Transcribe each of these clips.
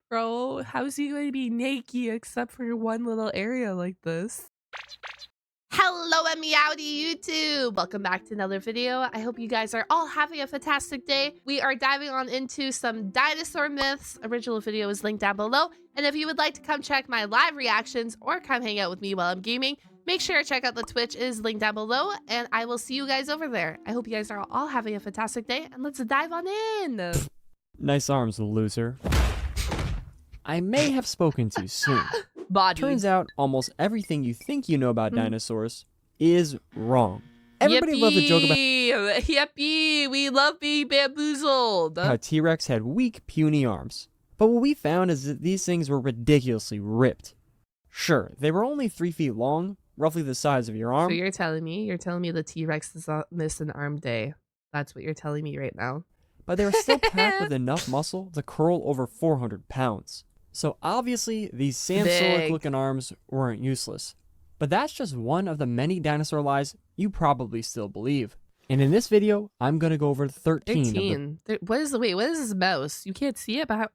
Bro, how's he going to be naked except for one little area like this? Hello and meowdy YouTube! Welcome back to another video. I hope you guys are all having a fantastic day. We are diving on into some dinosaur myths. Original video is linked down below. And if you would like to come check my live reactions or come hang out with me while I'm gaming, make sure to check out the Twitch, it is linked down below, and I will see you guys over there. I hope you guys are all having a fantastic day, and let's dive on in! Nice arms, loser. I may have spoken too soon. Body. Turns out almost everything you think you know about dinosaurs is wrong. Everybody loves a joke about Yippee! We love being bamboozled. how T-Rex had weak, puny arms. But what we found is that these things were ridiculously ripped. Sure, they were only 3 feet long, roughly the size of your arm. So you're telling me the T-Rex does not miss an arm day. That's what you're telling me right now. But they were still packed with enough muscle to curl over 400 pounds. So obviously, these Samsonic-looking arms weren't useless. But that's just one of the many dinosaur lies you probably still believe. And in this video, I'm going to go over 13 of What is this mouse? You can't see it, but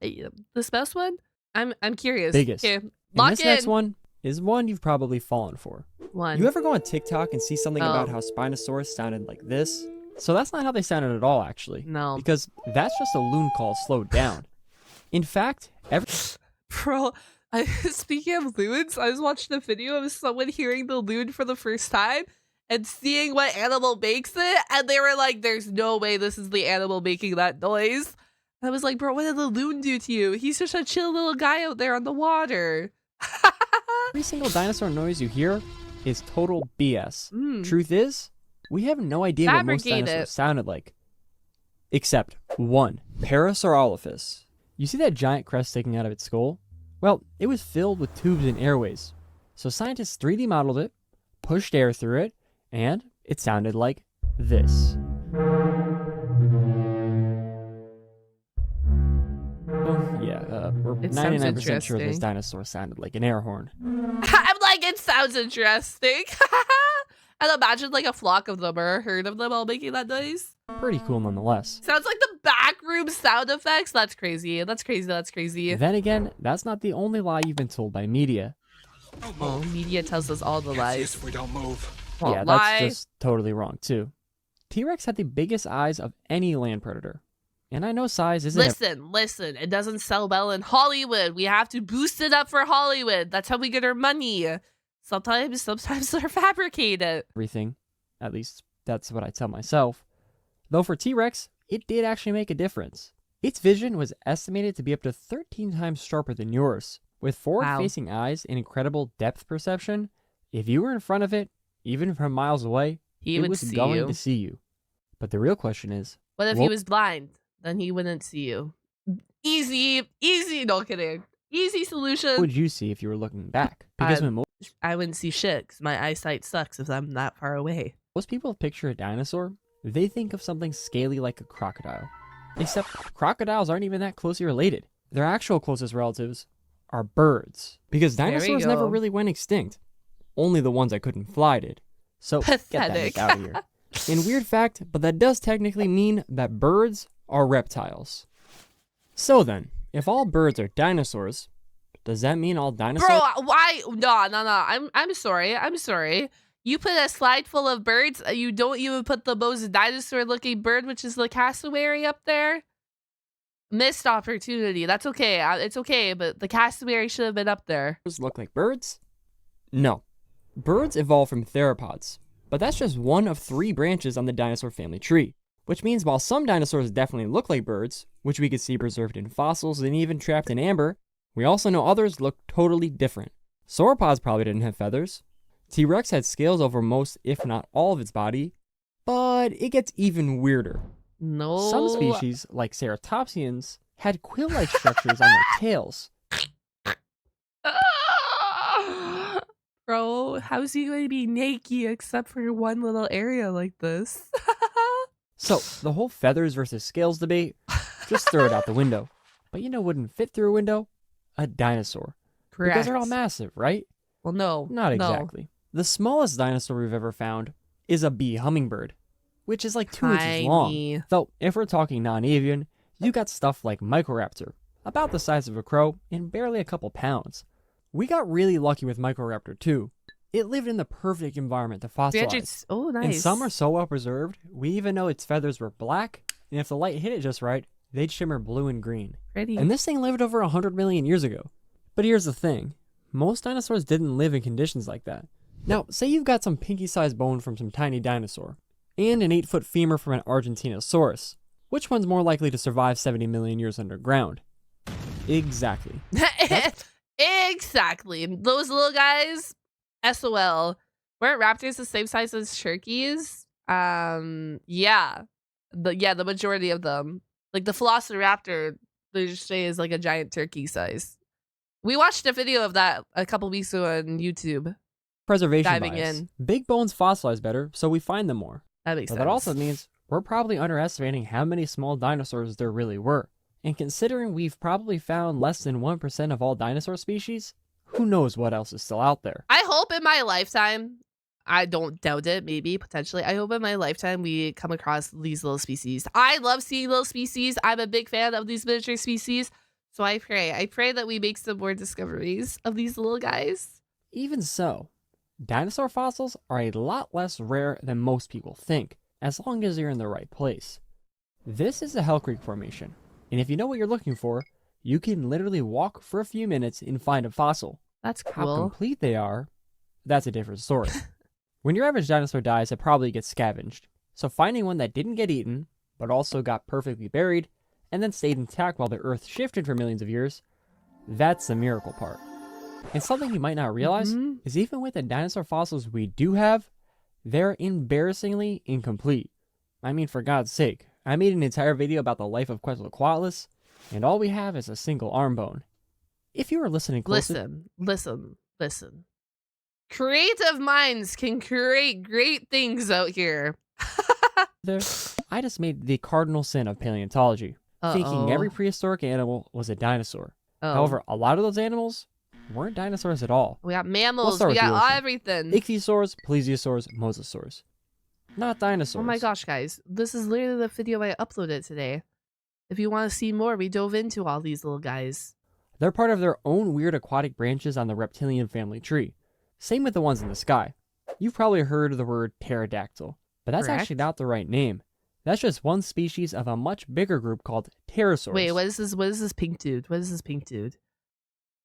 this mouse one? I'm curious. biggest. Okay, And lock this in. next one is one you've probably fallen for. One. You ever go on TikTok and see something about how Spinosaurus sounded like this? So that's not how they sounded at all, actually. No. Because that's just a loon call slowed down. In fact, Bro, speaking of loons, I was watching a video of someone hearing the loon for the first time and seeing what animal makes it, and they were like, there's no way this is the animal making that noise. And I was like, bro, what did the loon do to you? He's just a chill little guy out there on the water. every single dinosaur noise you hear is total BS. Truth is, we have no idea what most Fabricate dinosaurs it. sounded like. Except one, Parasaurolophus. You see that giant crest sticking out of its skull? Well, it was filled with tubes and airways. So scientists 3D modeled it, pushed air through it, and it sounded like this. Oh, yeah, we're It sounds 99% sure this interesting. dinosaur sounded like an air horn. I'm like, it sounds interesting. And imagine like a flock of them or a herd of them all making that noise. Pretty cool nonetheless. Sounds like the backroom sound effects. That's crazy. That's crazy. That's crazy. Then again, that's not the only lie you've been told by media. Oh, media tells us all the lies. If we don't move. Well, Yeah, lie. that's just totally wrong, too. T-Rex had the biggest eyes of any land predator. And I know size isn't Listen. It doesn't sell well in Hollywood. We have to boost it up for Hollywood. That's how we get our money. Sometimes they're fabricated. everything. At least, that's what I tell myself. Though for T-Rex, it did actually make a difference. Its vision was estimated to be up to 13 times sharper than yours. With forward-facing eyes and incredible depth perception, if you were in front of it, even from miles away, He it would was see going you. to see you. But the real question is, What if Well- he was blind? Then he wouldn't see you. Easy. No kidding. Easy solution. what would you see if you were looking back? Because when I wouldn't see shit because my eyesight sucks if I'm that far away. most people picture a dinosaur, they think of something scaly like a crocodile. Except crocodiles aren't even that closely related. Their actual closest relatives are birds. Because There we dinosaurs never go. really went extinct. Only the ones that couldn't fly did. So get that Pathetic. Nick out of here. And weird fact, but that does technically mean that birds are reptiles. So then, if all birds are dinosaurs, does that mean all dinosaurs? Bro, why? No. I'm sorry. You put a slide full of birds. You don't even put the most dinosaur-looking bird, which is the cassowary, up there. Missed opportunity. That's okay. It's okay, but the cassowary should have been up there. Look like birds? No. Birds evolved from theropods, but that's just one of 3 branches on the dinosaur family tree. Which means while some dinosaurs definitely look like birds, which we could see preserved in fossils and even trapped in amber, we also know others look totally different. Sauropods probably didn't have feathers. T-Rex had scales over most, if not all of its body, but it gets even weirder. No. Some species, like ceratopsians, had quill-like structures on their tails. Bro, how's he going to be naked except for one little area like this? So, the whole feathers versus scales debate, just throw it out the window. But you know what wouldn't fit through a window? A dinosaur. Correct. Because they're all massive, right? Well, no. Not no. exactly. The smallest dinosaur we've ever found is a bee hummingbird, which is like 2 inches long. Tiny. Though, if we're talking non-avian, you got stuff like Microraptor, about the size of a crow and barely a couple pounds. We got really lucky with Microraptor too. It lived in the perfect environment to fossilize. Oh, nice. And some are so well preserved, we even know its feathers were black, and if the light hit it just right, they'd shimmer blue and green. Pretty. And this thing lived over 100 million years ago. But here's the thing. Most dinosaurs didn't live in conditions like that. Now, say you've got some pinky-sized bone from some tiny dinosaur, and an 8-foot femur from an Argentinosaurus. Which one's more likely to survive 70 million years underground? Exactly. Exactly. Those little guys, SOL. Weren't raptors the same size as turkeys? Yeah. The majority of them. Like the Velociraptor, they just say is like a giant turkey size. We watched a video of that a couple weeks ago on YouTube. Preservation Diving bias. in. Big bones fossilize better, so we find them more. That makes But sense. that also means we're probably underestimating how many small dinosaurs there really were. And considering we've probably found less than 1% of all dinosaur species, who knows what else is still out there. I hope in my lifetime, I don't doubt it, maybe, potentially. I hope in my lifetime we come across these little species. I love seeing little species. I'm a big fan of these miniature species. So I pray that we make some more discoveries of these little guys. Even so, dinosaur fossils are a lot less rare than most people think, as long as you're in the right place. This is the Hell Creek Formation, and if you know what you're looking for, you can literally walk for a few minutes and find a fossil. That's How cool. complete they are, that's a different story. When your average dinosaur dies, it probably gets scavenged. So finding one that didn't get eaten, but also got perfectly buried, and then stayed intact while the Earth shifted for millions of years, that's the miracle part. And something you might not realize is even with the dinosaur fossils we do have, they're embarrassingly incomplete. I mean, for God's sake, I made an entire video about the life of Quetzalcoatlus, and all we have is a single arm bone. If you were listening closely... Listen. Creative minds can create great things out here. I just made the cardinal sin of paleontology, thinking every prehistoric animal was a dinosaur. However, a lot of those animals weren't dinosaurs at all. We got mammals, start we with the got ocean. everything. Ichthyosaurs, plesiosaurs, mosasaurs. Not dinosaurs. Oh my gosh, guys. This is literally the video I uploaded today. If you want to see more, we dove into all these little guys. They're part of their own weird aquatic branches on the reptilian family tree. Same with the ones in the sky. You've probably heard of the word pterodactyl, but that's actually not the right name. That's just one species of a much bigger group called pterosaurs. Wait, what is this pink dude?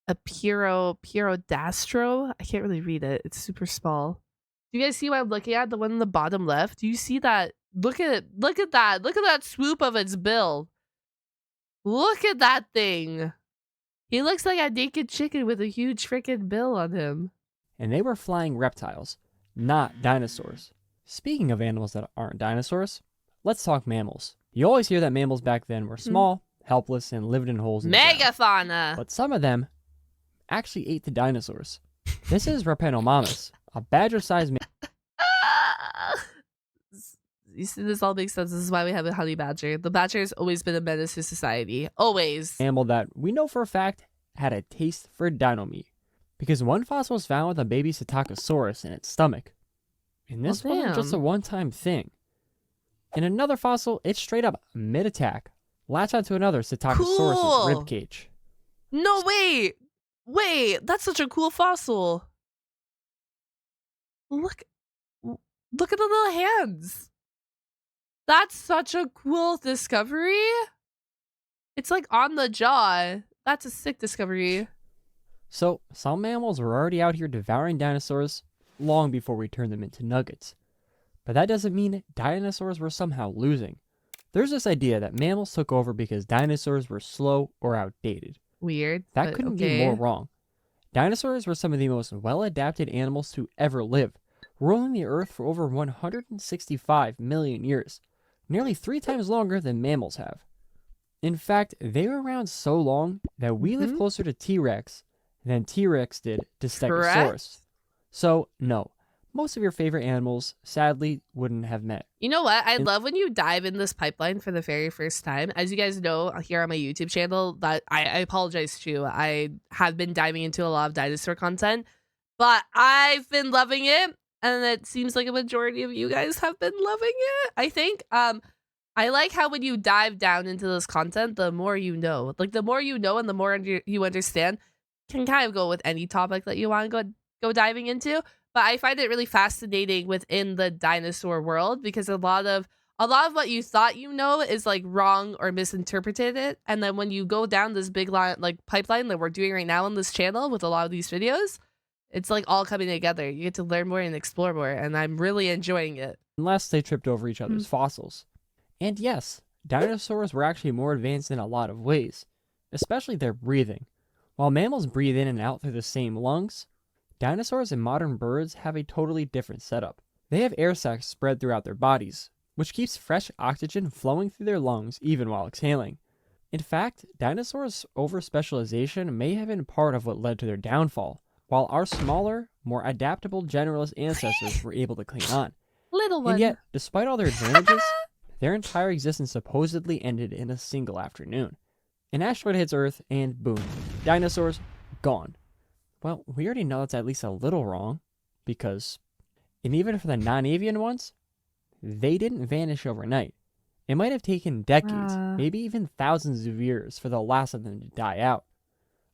A Pterodastro? I can't really read it. It's super small. Do you guys see what I'm looking at? The one in the bottom left? Do you see that? Look at it. Look at that. Look at that swoop of its bill. Look at that thing. He looks like a naked chicken with a huge freaking bill on him. And they were flying reptiles, not dinosaurs. Speaking of animals that aren't dinosaurs, let's talk mammals. You always hear that mammals back then were small, helpless, and lived in holes in the ground. Megafauna. But some of them actually ate the dinosaurs. This is Rapanomamus, a badger-sized You see, this all makes sense. This is why we have a honey badger. The badger has always been a menace to society. Always. mammal that we know for a fact had a taste for dino meat. Because one fossil was found with a baby Psittacosaurus in its stomach. And this wasn't just a one-time thing. In another fossil, it straight up mid-attack latched onto another Psittacosaurus' ribcage. No, wait, that's such a cool fossil. Look at the little hands. That's such a cool discovery. It's like on the jaw. That's a sick discovery. So, some mammals were already out here devouring dinosaurs long before we turned them into nuggets. But that doesn't mean dinosaurs were somehow losing. There's this idea that mammals took over because dinosaurs were slow or outdated. Weird. That couldn't be more wrong. Dinosaurs were some of the most well-adapted animals to ever live, roaming the earth for over 165 million years, nearly 3 times longer than mammals have. In fact, they were around so long that we live closer to T-Rex than T-Rex did to Stegosaurus. So, no, most of your favorite animals, sadly, wouldn't have met. You know what? I love when you dive in this pipeline for the very first time. As you guys know, here on my YouTube channel, that I apologize too. I have been diving into a lot of dinosaur content, but I've been loving it. And it seems like a majority of you guys have been loving it, I think. I like how when you dive down into this content, the more you know. Like, the more you know and the more you understand can kind of go with any topic that you want to go diving into. But I find it really fascinating within the dinosaur world because a lot of what you thought you know is like wrong or misinterpreted it. And then when you go down this big line, like pipeline that we're doing right now on this channel with a lot of these videos, it's like all coming together. You get to learn more and explore more. And I'm really enjoying it. Unless they tripped over each other's fossils. And yes, dinosaurs were actually more advanced in a lot of ways, especially their breathing. While mammals breathe in and out through the same lungs, dinosaurs and modern birds have a totally different setup. They have air sacs spread throughout their bodies, which keeps fresh oxygen flowing through their lungs even while exhaling. In fact, dinosaurs' overspecialization may have been part of what led to their downfall, while our smaller, more adaptable generalist ancestors were able to cling on. Little one. And yet, despite all their advantages, their entire existence supposedly ended in a single afternoon. An asteroid hits Earth, and boom, dinosaurs gone. Well, we already know that's at least a little wrong, because, and even for the non-avian ones, they didn't vanish overnight. It might have taken decades, maybe even thousands of years for the last of them to die out.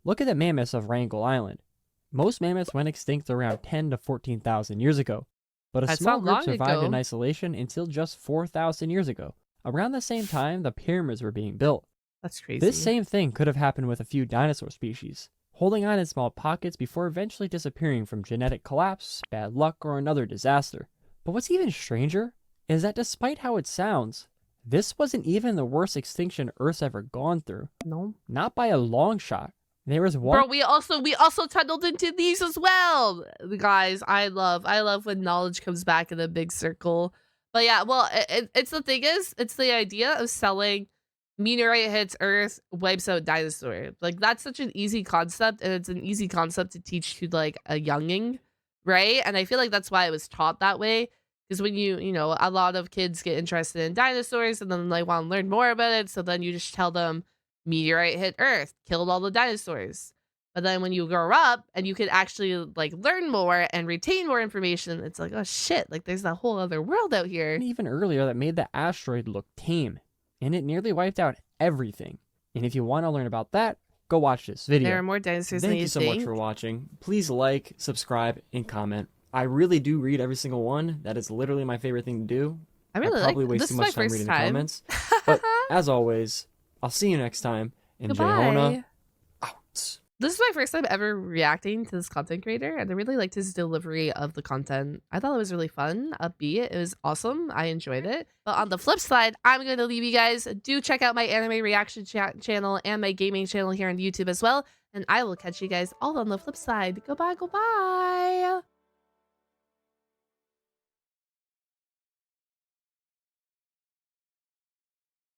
Look at the mammoths of Wrangel Island. Most mammoths went extinct around 10 to 14,000 years ago. But a small group survived in isolation until just 4,000 years ago. Around the same time, the pyramids were being built. That's crazy. This same thing could have happened with a few dinosaur species, holding on in small pockets before eventually disappearing from genetic collapse, bad luck, or another disaster. But what's even stranger is that despite how it sounds, this wasn't even the worst extinction Earth's ever gone through. No. Not by a long shot. There was one. Bro, we also tunneled into these as well. Guys, I love when knowledge comes back in a big circle. But yeah, well, it's the thing is, it's the idea of selling meteorite hits Earth, wipes out dinosaur. Like, that's such an easy concept, and it's an easy concept to teach to like a younging, right? And I feel like that's why it was taught that way. Because when you know, a lot of kids get interested in dinosaurs and then they want to learn more about it. So then you just tell them, meteorite hit Earth, killed all the dinosaurs. But then when you grow up and you can actually like learn more and retain more information, it's like, oh shit, like there's a whole other world out here. And even earlier that made the asteroid look tame, and it nearly wiped out everything. And if you want to learn about that, go watch this video. There are more dinosaurs than you think. Thank you so much for watching. Please like, subscribe, and comment. I really do read every single one. That is literally my favorite thing to do. I probably waste too much time reading the comments. But as always, I'll see you next time. And Jayhona out. This is my first time ever reacting to this content creator, and I really liked his delivery of the content. I thought it was really fun, upbeat. It was awesome. I enjoyed it. But on the flip side, I'm going to leave you guys. Do check out my anime reaction channel and my gaming channel here on YouTube as well. And I will catch you guys all on the flip side. Goodbye, goodbye.